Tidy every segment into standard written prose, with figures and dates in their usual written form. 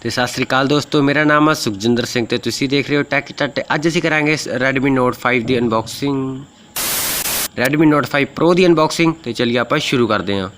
तो सत श्री अकाल दोस्तों, मेरा नाम है सुखजिंदर सिंह तो तुसी देख रहे हो टैक चट। अज असीं करांगे Redmi Note 5 की अनबॉक्सिंग, Redmi Note 5 Pro की अनबॉक्सिंग। तो चलिए आप शुरू करते हैं।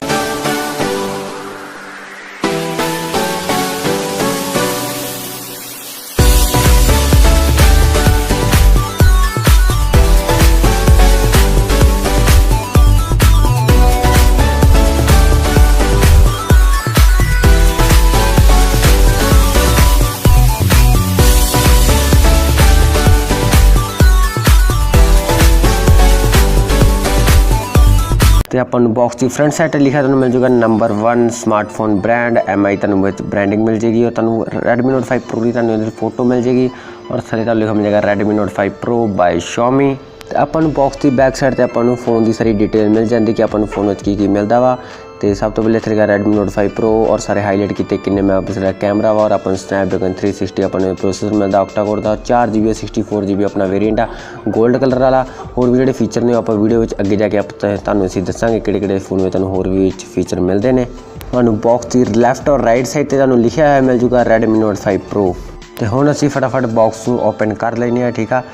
तो अपन बॉक्स की फ्रंट साइड लिखा तुहानूं मिल जाएगा नंबर 1 स्मार्टफोन ब्रांड MI, तुहानूं विद ब्रांडिंग मिल जाएगी। और तुहानूं Redmi Note 5 Pro की तुहानूं फोटो मिल जाएगी और थले तुहानूं लिखा मिल जाएगा Redmi Note 5 Pro by Xiaomi। तो अपन बॉक्स की बैक साइड ते अपन फोन की सारी डिटेल मिल जाती कि अपन फोन में की मिलता वा। तो सब तो पहले इत्थे लिखा Redmi Note 5 Pro और सारे हाईलाइट किए किन्ने मेगापिक्सल कैमरा वा। और अपन स्नैपड्रैगन 360 अपन प्रोसेसर मिलता ऑक्टा कोर का 4GB 64GB अपना वेरिएंट आ गोल्ड कलर वाला। होर भी जो फीचर ने आप वीडियो में अगे जाके तुहानूं असीं दस्सांगे किहड़े फोन में तुहानूं होर भी फीचर मिलते हैं। तुहानूं बॉक्स की लैफ्ट और राइट साइड ते तुहानूं लिखा है मिल जूगा Redmi Note 5 Pro। तो हुण असीं फटाफट बॉक्स नूं ओपन कर लैने आ, ठीक है।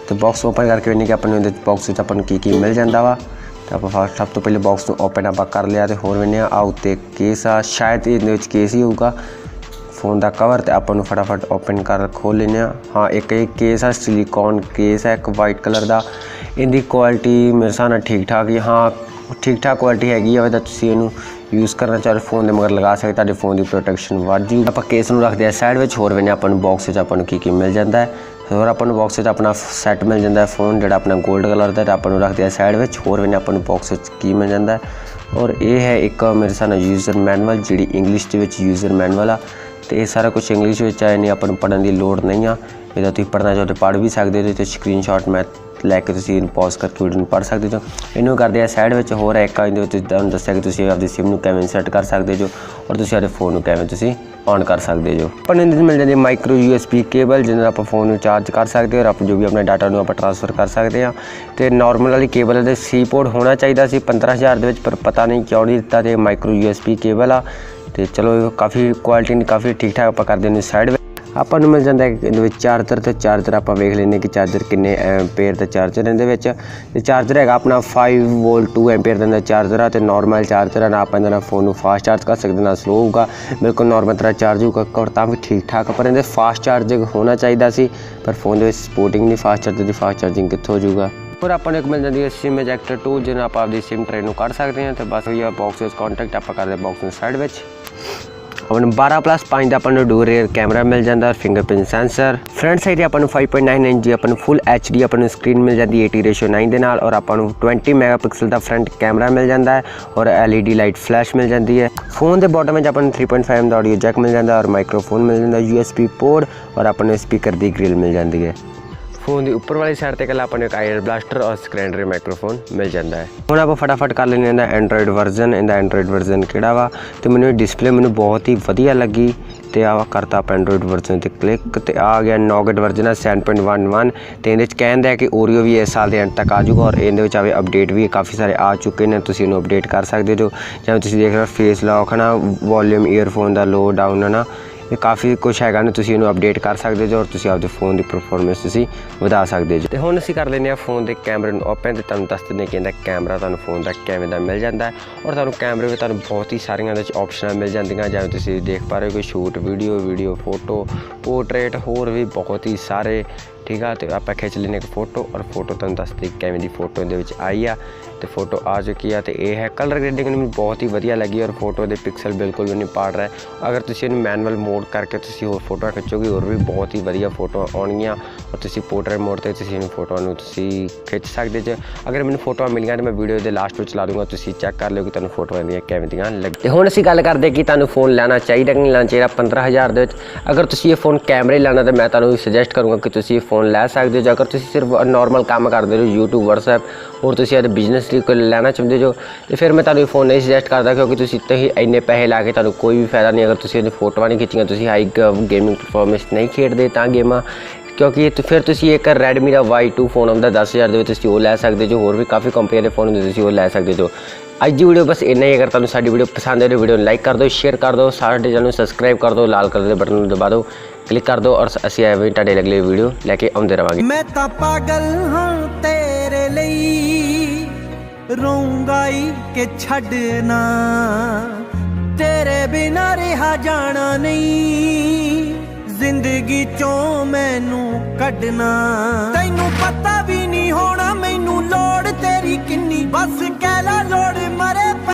तो बॉक्स ओपन करके वेखने कि अपन बॉक्स में अपन की मिल जाता वा। तो आप सब तो पहले बॉक्स ओपन आप कर लिया। तो होर वेने आ उत्ते केस आ, शायद ये केस ही होगा फोन का कवर। तो अपन फटाफट ओपन कर खोल लेने। हाँ, एक केस है सिलिकॉन केस है, एक वाइट कलर का। इनकी क्वालिटी मेरे हिसाब नाल ठीक ठाक ही, हाँ ठीक ठाक क्वालिटी हैगी है। तो तुसीं इहनूं यूज़ करना चाहे फोन के मगर लगा सकते, तुहाडे फोन की प्रोटेक्शन वध जू। आप केस नूं रखते हैं साइड में। होर वेने अपन बॉक्स अपन की मिल जाता है। और अपन बॉक्स अपना सैट मिल जाता है फोन जो अपना गोल्ड कलर का। अपन रखते हैं साइड में। होर वेने अपन बॉक्स की मिल जाता है। और ये है एक मेरे हिसाब नाल यूजर मैनुअल जी इंग्लिश के यूजर मैनुअल आ। तो ये सारा कुछ इंग्लिश में है, नहीं अपन पढ़ने की लोड़ नहीं आ। जो तुम पढ़ना चाहो तो पढ़ भी सकते हो। तो स्क्रीनशॉट मैं लैके तुम पॉज करके वीडियो पढ़ सकते हो। इनू करते हैं साइड में। होर एक तुहानूं दस्सिया कि तुम अपनी सिम कैवें सैट कर सकते हो और तुम अपने फोन को कैवें तुम ऑन कर सकते हो। अपन मिल जाती है माइक्रो USB केबल जिन्हें आप फोन में चार्ज कर सकते हो और आप जो भी अपने डाटा आप ट्रांसफर कर सकते हैं। तो नॉर्मल वाली केबल है C पोर्ट होना चाहिए सी 15,000 पर पता नहीं क्यों नहीं दिता। तो माइक्रो USB केबल आ। तो चलो काफ़ी क्वालिटी काफ़ी ठीक ठाक आप कर देंगे साइड में। अपन मिल जाता है चार्जर। तो चार्जर आप वेख लें कि चार्जर किन्ने एम्पेयर का चार्जर ये चार्जर है अपना 5V 2 एम्पेयर का चार्जर है। तो नॉर्मल चार्जर है ना, आप ना फोन को फास्ट चार्ज कर सकते ना स्लो होगा, बिल्कुल नॉर्मल तरह चार्ज होगा और भी ठीक ठाक। पर इन्हें फास्ट चार्जिंग होना चाहिए सी, पर फोन के सपोर्टिंग नहीं फास्ट चार्जर की। फास्ट चार्जिंग कितों हो जाऊगा। और अपन एक मिल जाती है सिम इजैक्टर टूल जिन्हें आप आपकी सिम ट्रे कर सकते हैं। तो बस ये बॉक्स कॉन्टैक्ट आप करते हैं बॉक्स में साइड में। अपन 12+5 का अपन डू रेयर कैमरा मिल जाता है और फिंगरप्रिंट सेंसर। फ्रंट साइड अपन 5.9 इंच अपन फुल HD अपन स्क्रीन मिल जाती है 80:9 के नाल। और अपन 20 मेगापिक्सल का फ्रंट कैमरा मिल जाता है और LED लाइट फ्लैश मिल जाती है। फोन के बॉटम में अपन 3.5 का ऑडियो जैक मिल जाता है और माइक्रोफोन मिल जाता है USB पोर्ट और अपन स्पीकर की ग्रिल मिल जाती है। फोन की उपर वाली साइड तक अपन एक आयर ब्लास्टर और स्क्रैंडरी माइक्रोफोन मिल जाता है। हम आप फटाफट कर लेने एंड्रॉइड वर्जन। इनका एंड्रॉइड वर्जन किहड़ा वा। तो मैंने डिस्प्ले मैंने बहुत ही वधिया लगी। तो आ करता आप एंड्रॉइड वर्जन से क्लिक। तो आ गया नॉगेट वर्जन है 7.11। तो ये कहते हैं कि ओरियो भी इस साल के एंड तक आ जाऊगा और ये आवे अपडेट भी काफ़ी सारे आ चुके हैं। तुम इन्होंने अपडेट कर सकते हो। जिवें तुम देख रहे हो फेस लॉक है ना, वॉल्यूम ईयरफोन का लो डाउन है ना, ये काफ़ी कुछ है ना। तुम इन्होंने अपडेट कर सकते हो और तुम आपके फोन की परफॉर्मेंस बढ़ा सकते हो। तो हुण असीं कर लेने फोन के कैमरे ओपन। तो तुहानूं दस देने कि कैमरा तुहानूं फोन का किवें दा मिल जाता है। और तुहानूं कैमरे में तुहानूं बहुत ही सारिया ऑप्शन मिल जांदियां, जिवें तुसीं देख पा रहे हो कि शूट वीडियो फोटो पोर्ट्रेट होर भी बहुत ही सारे, ठीक है। तो आप खिंच लेने एक फोटो और फोटो तुहानूं दस दी किवें दी फोटो इहदे विच आई आ। तो फोटो आ चुकी है। तो यह है कलर ग्रेडिंग मैंने बहुत ही वधिया लगी और फोटो के पिक्सल बिल्कुल भी नहीं पाड़ रहा है। अगर तुम मैनुअल मोड करके तुम होर फोटो खिंचोगे और भी बहुत ही वधिया फोटो आउणगियां। और तुम पोर्ट्रेट मोड से तुम फोटो खिंच सकते जो। अगर मैंने फोटो मिलियां तो मैं वीडियो के लास्ट में चला दूँगा, तुम चैक कर लो कि तुहानूं फोटो किवें दियां लगी। हुण असीं गल करदे कि तुहानूं फोन लेना चाहिए कि नहीं लेना चाहिए 15,000 दे विच। अगर तुसीं ये फोन कैमरे लेना तो मैं तुहानूं सजैसट करूँगा कि तुसीं ये फोन लै सकते हो। अगर तुसीं सिर्फ नॉर्मल काम करते हो YouTube WhatsApp और तुसीं बिजनेस लिए लेना चाहते हो तो फिर मैं तुहानूं फोन नहीं सजैसट करता, क्योंकि तुसीं इतने ही इन्ने पैसे ला के तुहानूं कोई भी फायदा नहीं। अगर तुसीं फोटोआं नहीं खिच्चियां, तुसीं हाई गेमिंग परफॉर्मेंस नहीं खेडदे तां गेमां क्योंकि फिर तुसीं एक Redmi ਦਾ Y2 फोन आउंदा 10,000 ਦੇ ਵਿੱਚ ਤੁਸੀਂ ਉਹ ਲੈ ਸਕਦੇ ਜੋ, ਹੋਰ ਵੀ ਕਾਫੀ ਕੰਪਨੀਆਂ ਦੇ ਫੋਨ ਹੁੰਦੇ ਤੁਸੀਂ ਉਹ ਲੈ ਸਕਦੇ ਜੋ। ਅੱਜ ਦੀ ਵੀਡੀਓ ਬਸ ਇੰਨਾ ਹੀ। ਅਗਰ ਤੁਹਾਨੂੰ ਸਾਡੀ ਵੀਡੀਓ ਪਸੰਦ ਆਏ ਤਾਂ ਵੀਡੀਓ ਨੂੰ ਲਾਈਕ ਕਰ ਦਿਓ, ਸ਼ੇਅਰ ਕਰ ਦਿਓ, ਸਾਡੇ ਚੈਨਲ ਨੂੰ ਸਬਸਕ੍ਰਾਈਬ ਕਰ ਦਿਓ, ਲਾਲ ਕਲਰ ਦੇ ਬਟਨ ਨੂੰ ਦਬਾ ਦਿਓ, ਕਲਿੱਕ ਕਰ ਦਿਓ ਔਰ ਅਸੀਂ ਐਵੇਂ ਤੁਹਾਡੇ ਅਗਲੇ ਵੀਡੀਓ ਲੈ ਕੇ ਆਉਂਦੇ ਰਵਾਂਗੇ। ਮੈਂ ਤਾਂ ਪਾਗਲ ਹਾਂ ਤੇਰੇ ਲਈ, ਰੋਂਗਾ ਹੀ ਕਿ ਛੱਡਣਾ, ਤੇਰੇ ਬਿਨਾਂ ਰਿਹਾ ਜਾਣਾ ਨਹੀਂ, ਜ਼ਿੰਦਗੀ ਚੋਂ ਮੈਨੂੰ ਕੱਢਣਾ। ਤੈਨੂੰ ਪਤਾ ਵੀ ਨਹੀਂ ਹੋਣਾ ਮੈਨੂੰ ਲੋੜ ਤੇਰੀ ਕਿੰਨੀ, ਬਸ ਕਹਿ ਲਾ ਲੋੜ ਮਰ